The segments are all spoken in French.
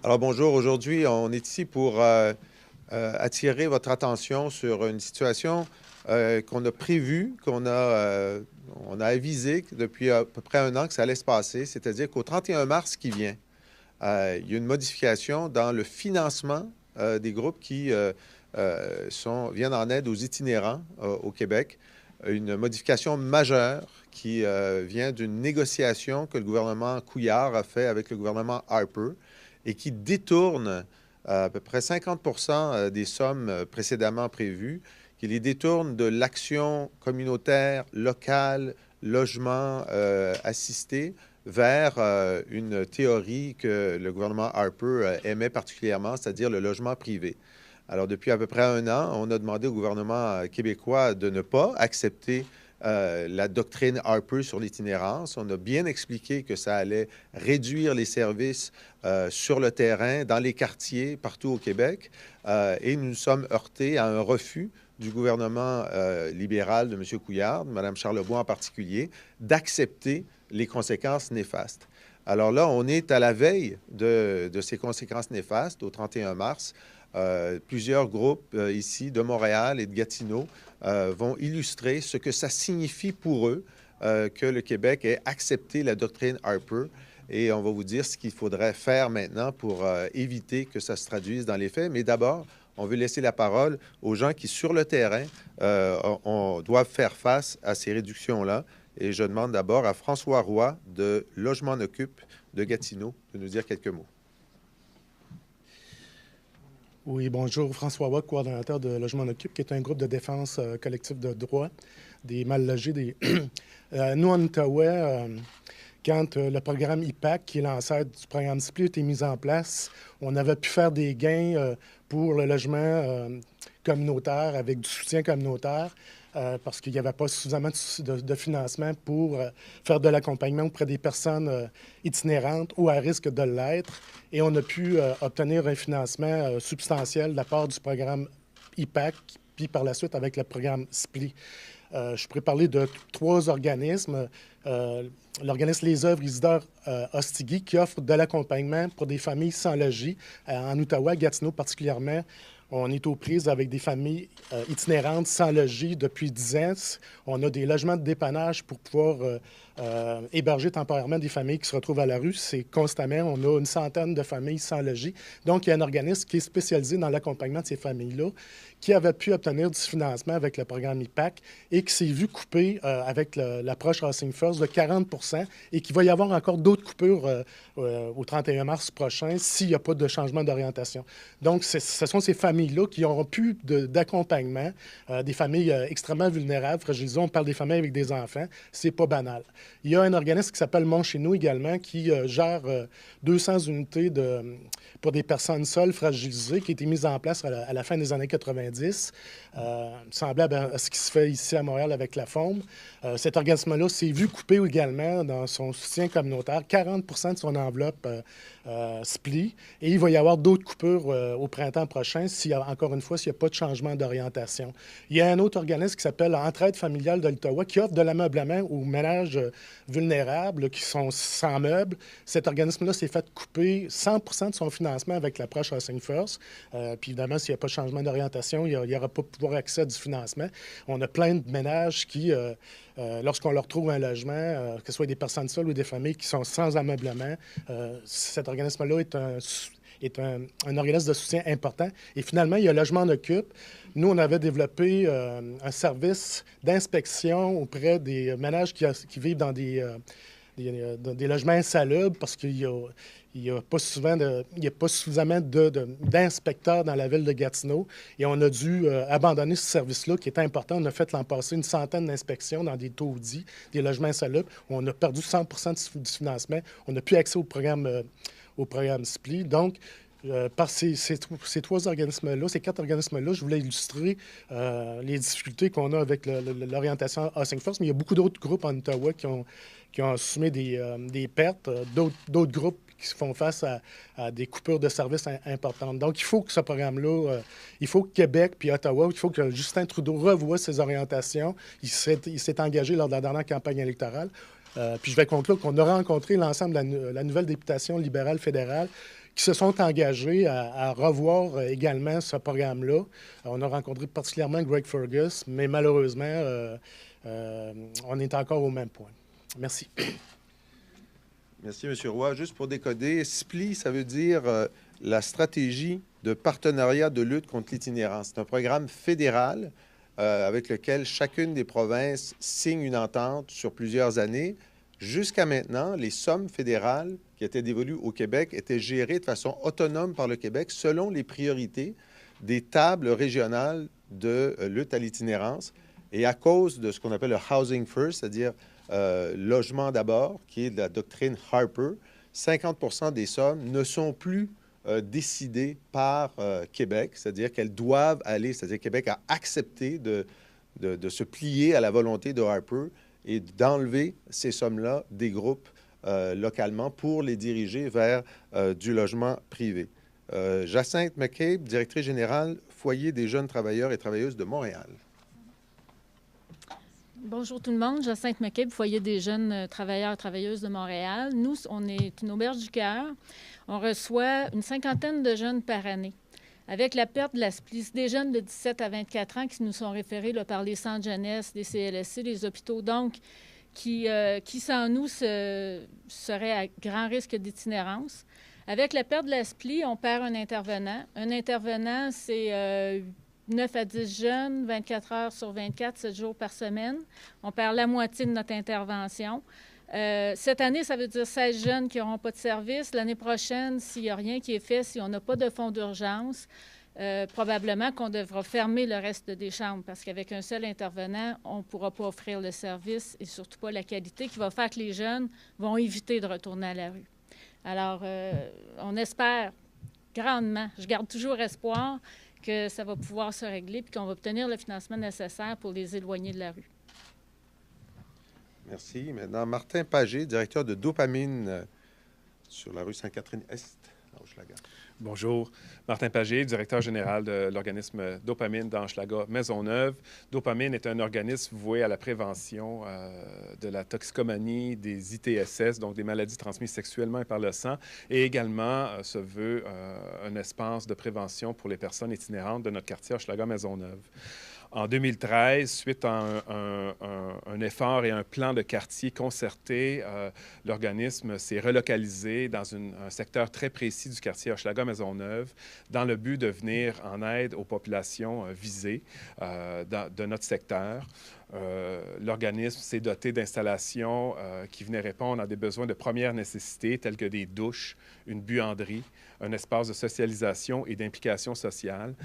Alors bonjour, aujourd'hui on est ici pour attirer votre attention sur une situation qu'on a prévue, on a avisé depuis à peu près un an que ça allait se passer, c'est-à-dire qu'au 31 mars qui vient, il y a une modification dans le financement des groupes qui viennent en aide aux itinérants au Québec. Une modification majeure qui vient d'une négociation que le gouvernement Couillard a fait avec le gouvernement Harper et qui détourne à peu près 50 des sommes précédemment prévues, qui les détourne de l'action communautaire, locale, logement assisté, vers une théorie que le gouvernement Harper aimait particulièrement, c'est-à-dire le logement privé. Alors, depuis à peu près un an, on a demandé au gouvernement québécois de ne pas accepter la doctrine Harper sur l'itinérance. On a bien expliqué que ça allait réduire les services sur le terrain, dans les quartiers, partout au Québec. Et nous nous sommes heurtés à un refus du gouvernement libéral de M. Couillard, de Mme Charlebois en particulier, d'accepter les conséquences néfastes. Alors là, on est à la veille de ces conséquences néfastes, au 31 mars. Plusieurs groupes ici de Montréal et de Gatineau vont illustrer ce que ça signifie pour eux que le Québec ait accepté la doctrine Harper. Et on va vous dire ce qu'il faudrait faire maintenant pour éviter que ça se traduise dans les faits. Mais d'abord, on veut laisser la parole aux gens qui, sur le terrain, doivent faire face à ces réductions-là. Et je demande d'abord à François Roy de Logement en Occupe de Gatineau de nous dire quelques mots. Oui, bonjour. François Roy, coordonnateur de Logement en Occupe, qui est un groupe de défense collectif de droit des mal logés. Nous, en Outaouais, quand le programme IPAC, qui est l'ancêtre du programme SPLI, a été mis en place, on avait pu faire des gains pour le logement communautaire avec du soutien communautaire parce qu'il n'y avait pas suffisamment de financement pour faire de l'accompagnement auprès des personnes itinérantes ou à risque de l'être. Et on a pu obtenir un financement substantiel de la part du programme IPAC, puis par la suite avec le programme SPLI. Je pourrais parler de 3 organismes. L'organisme Les Œuvres Isidore Ostigui, qui offre de l'accompagnement pour des familles sans logis, en Outaouais, Gatineau particulièrement. On est aux prises avec des familles itinérantes sans logis depuis 10 ans. On a des logements de dépannage pour pouvoir héberger temporairement des familles qui se retrouvent à la rue. C'est constamment, on a une centaine de familles sans logis. Donc, il y a un organisme qui est spécialisé dans l'accompagnement de ces familles-là, qui avait pu obtenir du financement avec le programme IPAC et qui s'est vu couper avec l'approche Housing First de 40 et qu'il va y avoir encore d'autres coupures au 31 mars prochain s'il n'y a pas de changement d'orientation. Donc, ce sont ces familles-là qui auront plus d'accompagnement, des familles extrêmement vulnérables, fragilisées. On parle des familles avec des enfants. C'est pas banal. Il y a un organisme qui s'appelle Mon Chez Nous également qui gère 200 unités pour des personnes seules fragilisées qui a été mise en place à la fin des années 90, semblable à ce qui se fait ici à Montréal avec la FOM. Cet organisme-là s'est vu couper également dans son soutien communautaire 40 de son enveloppe SPLI. Et il va y avoir d'autres coupures au printemps prochain, encore une fois, s'il n'y a pas de changement d'orientation. Il y a un autre organisme qui s'appelle Entraide familiale de l'Ottawa qui offre de l'ameublement aux ménages vulnérables qui sont sans meubles. Cet organisme-là s'est fait couper 100 de son financement avec l'approche Housing First. Puis évidemment, s'il n'y a pas de changement d'orientation, il n'y aura pas pouvoir accès à du financement. On a plein de ménages qui, lorsqu'on leur trouve un logement, que ce soit des personnes seules ou des familles qui sont sans ameublement, cet organisme-là est un organisme de soutien important. Et finalement, il y a Logement en Occupe. Nous, on avait développé un service d'inspection auprès des ménages qui vivent dans des logements insalubres parce qu'il n'y a pas suffisamment d'inspecteurs dans la ville de Gatineau. Et on a dû abandonner ce service-là qui était important. On a fait l'an passé une centaine d'inspections dans des taudis, des logements insalubres. On a perdu 100 du financement. On n'a plus accès au programme SPLI. Donc, par ces 3 organismes-là, ces 4 organismes-là, je voulais illustrer les difficultés qu'on a avec l'orientation Housing First, mais il y a beaucoup d'autres groupes en Ottawa qui ont assumé des pertes, d'autres groupes qui font face à des coupures de services importantes. Donc, il faut que ce programme-là, il faut que Québec puis Ottawa, il faut que Justin Trudeau revoie ses orientations. Il s'est engagé lors de la dernière campagne électorale. Puis je vais conclure qu'on a rencontré l'ensemble de la nouvelle députation libérale fédérale qui se sont engagés à revoir également ce programme-là. On a rencontré particulièrement Greg Fergus, mais malheureusement, on est encore au même point. Merci. Merci, M. Roy. Juste pour décoder, SPLI, ça veut dire la stratégie de partenariat de lutte contre l'itinérance. C'est un programme fédéral avec lequel chacune des provinces signe une entente sur plusieurs années. Jusqu'à maintenant, les sommes fédérales qui étaient dévolues au Québec étaient gérées de façon autonome par le Québec selon les priorités des tables régionales de lutte à l'itinérance. Et à cause de ce qu'on appelle le Housing First, c'est-à-dire logement d'abord, qui est de la doctrine Harper, 50% des sommes ne sont plus décidées par Québec, c'est-à-dire qu'elles doivent aller, c'est-à-dire que Québec a accepté de se plier à la volonté de Harper et d'enlever ces sommes-là des groupes localement pour les diriger vers du logement privé. Jacinthe McCabe, directrice générale, Foyer des jeunes travailleurs et travailleuses de Montréal. Bonjour tout le monde, Jacinthe McCabe, Foyer des jeunes travailleurs et travailleuses de Montréal. Nous, on est une auberge du cœur. On reçoit une cinquantaine de jeunes par année. Avec la perte de la SPLI, des jeunes de 17 à 24 ans qui nous sont référés là, par les centres jeunesse, les CLSC, les hôpitaux, donc qui sans nous, seraient à grand risque d'itinérance. Avec la perte de la SPLI, on perd un intervenant. Un intervenant, c'est 9 à 10 jeunes, 24 heures sur 24, 7 jours par semaine. On perd la moitié de notre intervention. Cette année, ça veut dire 16 jeunes qui n'auront pas de service. L'année prochaine, s'il n'y a rien qui est fait, si on n'a pas de fonds d'urgence, probablement qu'on devra fermer le reste des chambres parce qu'avec un seul intervenant, on ne pourra pas offrir le service et surtout pas la qualité qui va faire que les jeunes vont éviter de retourner à la rue. Alors, on espère grandement, je garde toujours espoir, que ça va pouvoir se régler puis qu'on va obtenir le financement nécessaire pour les éloigner de la rue. Merci. Maintenant, Martin Pagé, directeur de Dopamine sur la rue Sainte-Catherine-Est, à Hochelaga. Bonjour. Martin Pagé, directeur général de l'organisme Dopamine dans Hochelaga Maisonneuve. Dopamine est un organisme voué à la prévention de la toxicomanie, des ITSS, donc des maladies transmises sexuellement et par le sang, et également se veut un espace de prévention pour les personnes itinérantes de notre quartier Hochelaga Maisonneuve. En 2013, suite à un effort et un plan de quartier concerté, l'organisme s'est relocalisé dans un secteur très précis du quartier Hochelaga-Maisonneuve dans le but de venir en aide aux populations visées de notre secteur. L'organisme s'est doté d'installations qui venaient répondre à des besoins de première nécessité tels que des douches, une buanderie, un espace de socialisation et d'implication sociale.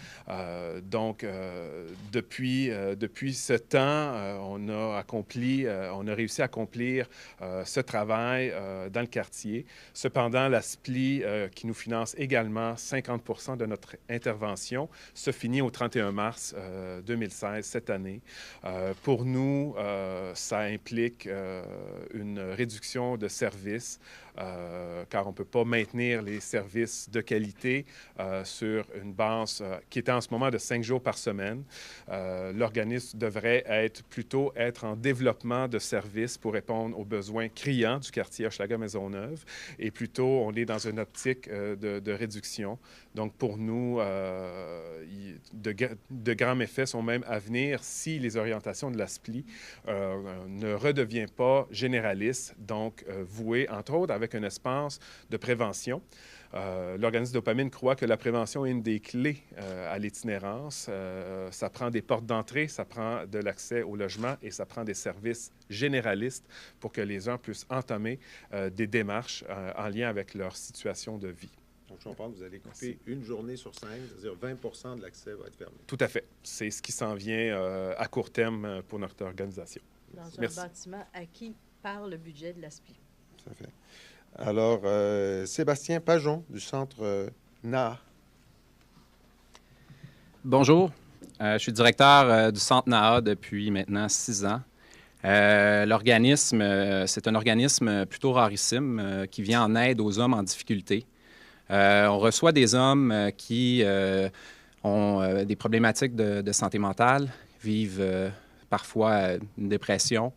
Depuis ce temps, on a réussi à accomplir ce travail dans le quartier. Cependant, la SPLI, qui nous finance également 50% de notre intervention, se finit au 31 mars 2016, cette année. Pour nous, ça implique une réduction de services, car on ne peut pas maintenir les services de qualité sur une base qui est en ce moment de 5 jours par semaine. L'organisme devrait plutôt être en développement de services pour répondre aux besoins criants du quartier Hochelaga-Maisonneuve, et plutôt on est dans une optique de réduction. Donc pour nous, de grands méfaits sont même à venir si les orientations de la SPLI ne redeviennent pas généralistes, donc vouées entre autres avec un espace de prévention. L'organisme Dopamine croit que la prévention est une des clés à l'itinérance. Ça prend des portes d'entrée, ça prend de l'accès au logement et ça prend des services généralistes pour que les gens puissent entamer des démarches en lien avec leur situation de vie. Donc, je comprends que vous allez couper une journée sur 5, c'est-à-dire 20% de l'accès va être fermé. Tout à fait. C'est ce qui s'en vient à court terme pour notre organisation. Dans Merci. un bâtiment acquis par le budget de la SPLI. Tout à fait. Alors, Sébastien Pajon, du Centre NAA. Bonjour, je suis directeur du Centre NAA depuis maintenant 6 ans. L'organisme, c'est un organisme plutôt rarissime qui vient en aide aux hommes en difficulté. On reçoit des hommes qui ont des problématiques de santé mentale, vivent parfois une dépression,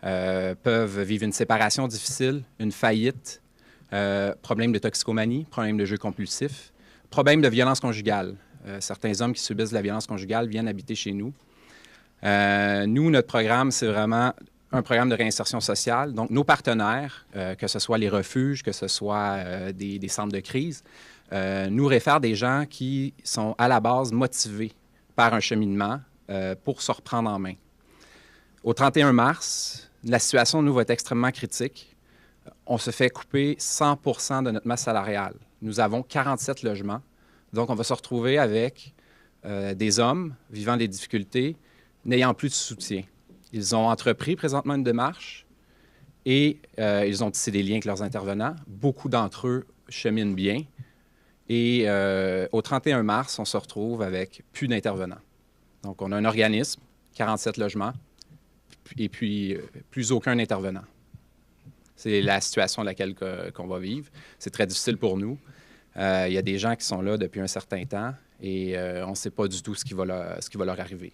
peuvent vivre une séparation difficile, une faillite, problème de toxicomanie, problème de jeu compulsif, problème de violence conjugale. Certains hommes qui subissent de la violence conjugale viennent habiter chez nous. Nous, notre programme, c'est vraiment un programme de réinsertion sociale. Donc, nos partenaires, que ce soit les refuges, que ce soit des centres de crise, nous réfèrent des gens qui sont à la base motivés par un cheminement pour se reprendre en main. Au 31 mars, la situation, nous, va être extrêmement critique. On se fait couper 100 % de notre masse salariale. Nous avons 47 logements. Donc, on va se retrouver avec des hommes vivant des difficultés, n'ayant plus de soutien. Ils ont entrepris présentement une démarche et ils ont tissé des liens avec leurs intervenants. Beaucoup d'entre eux cheminent bien. Et au 31 mars, on se retrouve avec plus d'intervenants. Donc, on a un organisme, 47 logements, et puis plus aucun intervenant. C'est la situation dans laquelle qu'on va vivre. C'est très difficile pour nous. Il y a des gens qui sont là depuis un certain temps et on ne sait pas du tout ce qui va leur arriver.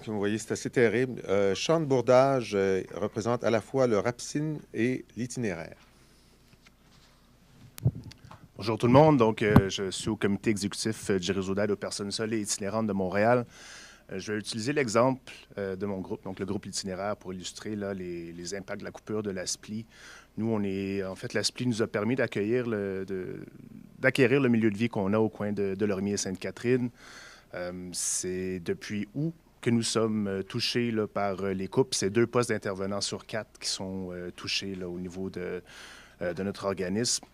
Comme vous voyez, c'est assez terrible. Champ de Bourdage représente à la fois le RAPSIN et l'itinéraire. Bonjour tout le monde. Donc, je suis au comité exécutif du réseau d'aide aux personnes seules et itinérantes de Montréal. Je vais utiliser l'exemple de mon groupe, donc le groupe L'Itinéraire, pour illustrer là, les impacts de la coupure de la SPLI. Nous, en fait, la SPLI nous a permis d'acquérir le milieu de vie qu'on a au coin de Lormier et Sainte-Catherine. C'est depuis août que nous sommes touchés là, par les coupes. C'est 2 postes d'intervenants sur 4 qui sont touchés là, au niveau de notre organisme.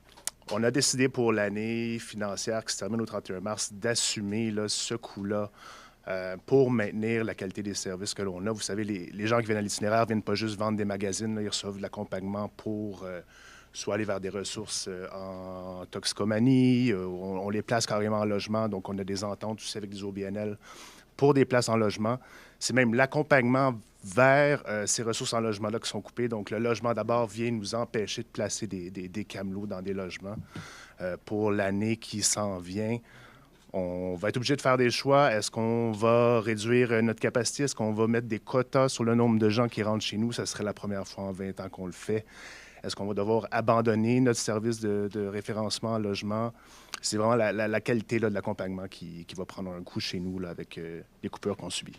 On a décidé pour l'année financière qui se termine au 31 mars d'assumer là, ce coût-là pour maintenir la qualité des services que l'on a. Vous savez, les gens qui viennent à l'itinéraire ne viennent pas juste vendre des magazines, là, ils reçoivent de l'accompagnement pour soit aller vers des ressources en toxicomanie, on les place carrément en logement, donc on a des ententes aussi avec les OBNL pour des places en logement. C'est même l'accompagnement vers ces ressources en logement-là qui sont coupées. Donc, le logement, d'abord, vient nous empêcher de placer des camelots dans des logements. Pour l'année qui s'en vient, on va être obligé de faire des choix. Est-ce qu'on va réduire notre capacité? Est-ce qu'on va mettre des quotas sur le nombre de gens qui rentrent chez nous? Ça serait la première fois en 20 ans qu'on le fait. Est-ce qu'on va devoir abandonner notre service de référencement en logement? C'est vraiment la qualité là, de l'accompagnement qui va prendre un coup chez nous là, avec les coupures qu'on subit.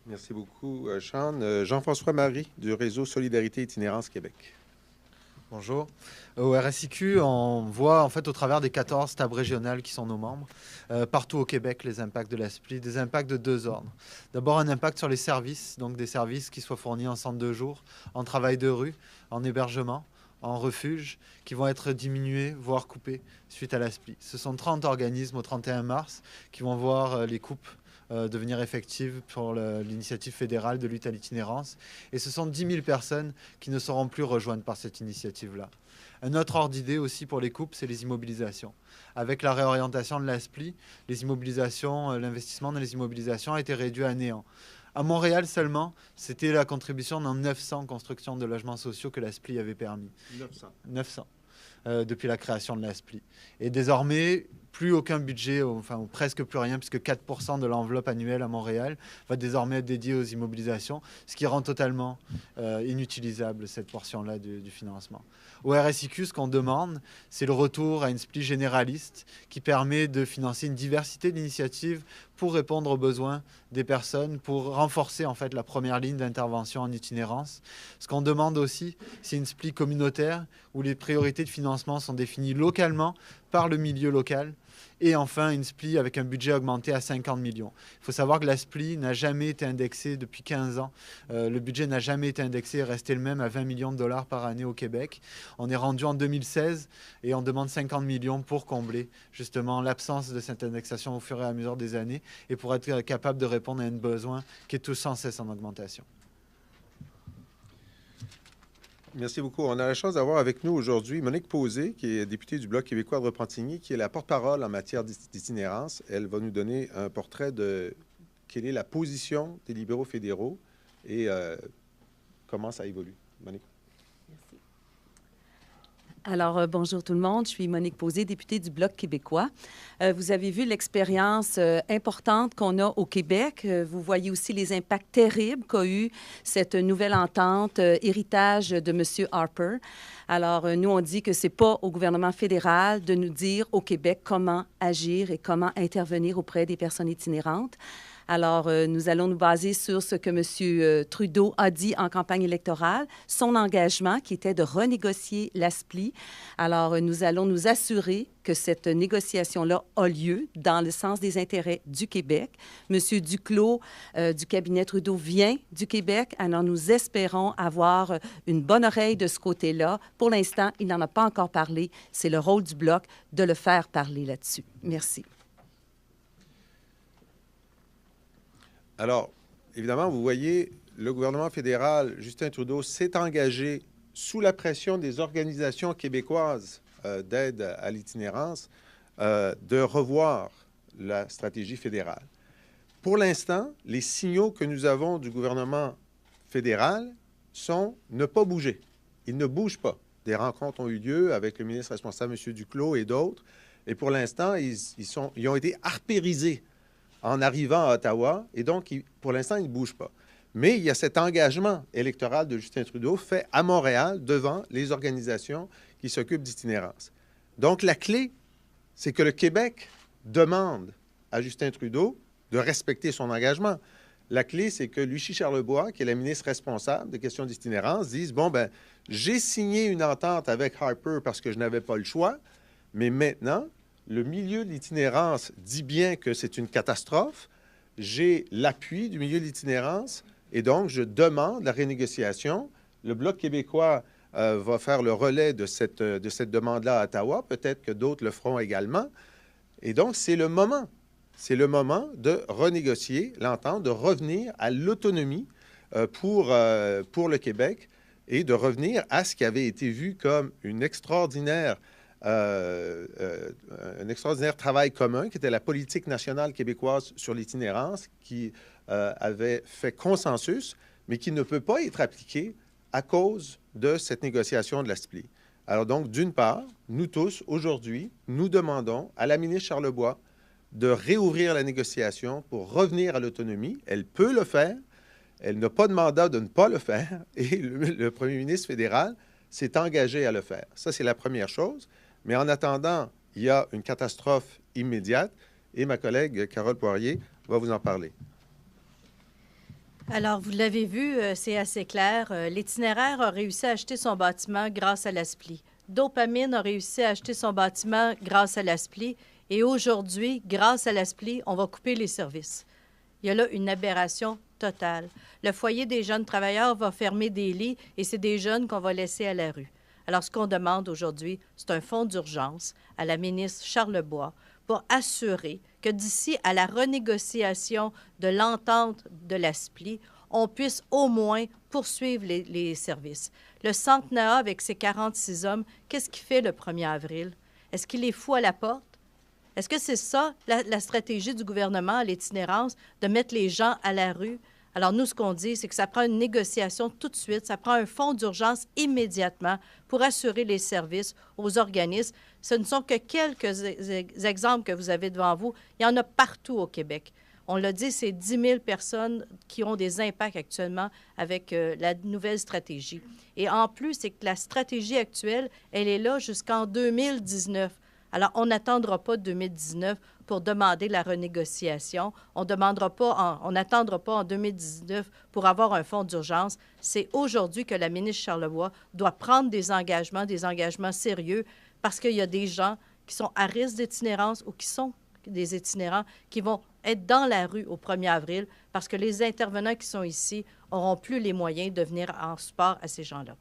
Merci beaucoup, Sean. Jean-François Marie, du réseau Solidarité Itinérance Québec. Bonjour. Au RSIQ, on voit en fait au travers des 14 tables régionales qui sont nos membres, partout au Québec, les impacts de la SPLI, des impacts de 2 ordres. D'abord, un impact sur les services, donc des services qui soient fournis en centre de jour, en travail de rue, en hébergement, en refuge, qui vont être diminués, voire coupés suite à la SPLI. Ce sont 30 organismes au 31 mars qui vont voir les coupes devenir effectives pour l'initiative fédérale de lutte à l'itinérance. Et ce sont 10 000 personnes qui ne seront plus rejointes par cette initiative-là. Un autre ordre d'idée aussi pour les coupes, c'est les immobilisations. Avec la réorientation de la SPLI, les immobilisations, l'investissement dans les immobilisations a été réduit à néant. À Montréal seulement, c'était la contribution dans 900 constructions de logements sociaux que la SPLI avait permis. 900 depuis la création de la SPLI. Et désormais, plus aucun budget, enfin ou presque plus rien, puisque 4% de l'enveloppe annuelle à Montréal va désormais être dédiée aux immobilisations, ce qui rend totalement inutilisable cette portion-là du financement. Au RSIQ, ce qu'on demande, c'est le retour à une SPLI généraliste qui permet de financer une diversité d'initiatives pour répondre aux besoins des personnes, pour renforcer en fait la première ligne d'intervention en itinérance. Ce qu'on demande aussi, c'est une SPLI communautaire où les priorités de financement sont définies localement par le milieu local. Et enfin, une SPLI avec un budget augmenté à 50 millions. Il faut savoir que la SPLI n'a jamais été indexée depuis 15 ans. Le budget n'a jamais été indexé et est resté le même à 20 millions de dollars par année au Québec. On est rendu en 2016 et on demande 50 millions pour combler justement l'absence de cette indexation au fur et à mesure des années et pour être capable de répondre à un besoin qui est tout sans cesse en augmentation. Merci beaucoup. On a la chance d'avoir avec nous aujourd'hui Monique Posé, qui est députée du Bloc québécois de Repentigny, qui est la porte-parole en matière d'itinérance. Elle va nous donner un portrait de quelle est la position des libéraux fédéraux et comment ça évolue. Monique. Merci. Alors, bonjour tout le monde. Je suis Monique Posé, députée du Bloc québécois. Vous avez vu l'expérience importante qu'on a au Québec. Vous voyez aussi les impacts terribles qu'a eu cette nouvelle entente, héritage de M. Harper. Alors, nous, on dit que ce n'est pas au gouvernement fédéral de nous dire au Québec comment agir et comment intervenir auprès des personnes itinérantes. Alors, nous allons nous baser sur ce que M. Trudeau a dit en campagne électorale, son engagement qui était de renégocier l'ASPLI. Alors, nous allons nous assurer que cette négociation-là a lieu dans le sens des intérêts du Québec. M. Duclos du cabinet Trudeau vient du Québec, alors nous espérons avoir une bonne oreille de ce côté-là. Pour l'instant, il n'en a pas encore parlé. C'est le rôle du Bloc de le faire parler là-dessus. Merci. Alors, évidemment, vous voyez, le gouvernement fédéral, Justin Trudeau, s'est engagé sous la pression des organisations québécoises d'aide à l'itinérance de revoir la stratégie fédérale. Pour l'instant, les signaux que nous avons du gouvernement fédéral sont ne pas bouger. Ils ne bougent pas. Des rencontres ont eu lieu avec le ministre responsable, M. Duclos, et d'autres. Et pour l'instant, ils ont été arpérisés en arrivant à Ottawa, et donc, pour l'instant, ils ne bougent pas. Mais il y a cet engagement électoral de Justin Trudeau fait à Montréal devant les organisations qui s'occupent d'itinérance. Donc, la clé, c'est que le Québec demande à Justin Trudeau de respecter son engagement. La clé, c'est que Lucie Charlebois, qui est la ministre responsable des questions d'itinérance, dise, bon, ben, j'ai signé une entente avec Harper parce que je n'avais pas le choix, mais maintenant, le milieu de l'itinérance dit bien que c'est une catastrophe. J'ai l'appui du milieu de l'itinérance et donc je demande la renégociation. Le Bloc québécois va faire le relais de cette demande-là à Ottawa. Peut-être que d'autres le feront également. Et donc, c'est le moment. C'est le moment de renégocier l'entente, de revenir à l'autonomie pour le Québec et de revenir à ce qui avait été vu comme un extraordinaire travail commun, qui était la politique nationale québécoise sur l'itinérance, qui avait fait consensus, mais qui ne peut pas être appliqué à cause de cette négociation de la SPLI. Alors donc, d'une part, nous tous, aujourd'hui, nous demandons à la ministre Charlebois de réouvrir la négociation pour revenir à l'autonomie. Elle peut le faire. Elle n'a pas de mandat de ne pas le faire. Et le premier ministre fédéral s'est engagé à le faire. Ça, c'est la première chose. Mais en attendant, il y a une catastrophe immédiate et ma collègue Carole Poirier va vous en parler. Alors, vous l'avez vu, c'est assez clair. L'itinéraire a réussi à acheter son bâtiment grâce à la SPLI. Dopamine a réussi à acheter son bâtiment grâce à la SPLI. Et aujourd'hui, grâce à la SPLI, on va couper les services. Il y a là une aberration totale. Le foyer des jeunes travailleurs va fermer des lits et c'est des jeunes qu'on va laisser à la rue. Alors, ce qu'on demande aujourd'hui, c'est un fonds d'urgence à la ministre Charlebois pour assurer que d'ici à la renégociation de l'entente de la SPLI, on puisse au moins poursuivre les services. Le Centre NAA, avec ses 46 hommes, qu'est-ce qu'il fait le 1er avril? Est-ce qu'il les fout à la porte? Est-ce que c'est ça, la stratégie du gouvernement à l'itinérance, de mettre les gens à la rue? Alors, nous, ce qu'on dit, c'est que ça prend une négociation tout de suite, ça prend un fonds d'urgence immédiatement pour assurer les services aux organismes. Ce ne sont que quelques exemples que vous avez devant vous. Il y en a partout au Québec. On l'a dit, c'est 10 000 personnes qui ont des impacts actuellement avec la nouvelle stratégie. Et en plus, c'est que la stratégie actuelle, elle est là jusqu'en 2019. Alors, on n'attendra pas 2019 pour demander la renégociation. On n'attendra pas en 2019 pour avoir un fonds d'urgence. C'est aujourd'hui que la ministre Charlebois doit prendre des engagements sérieux, parce qu'il y a des gens qui sont à risque d'itinérance ou qui sont des itinérants qui vont être dans la rue au 1er avril parce que les intervenants qui sont ici n'auront plus les moyens de venir en support à ces gens-là.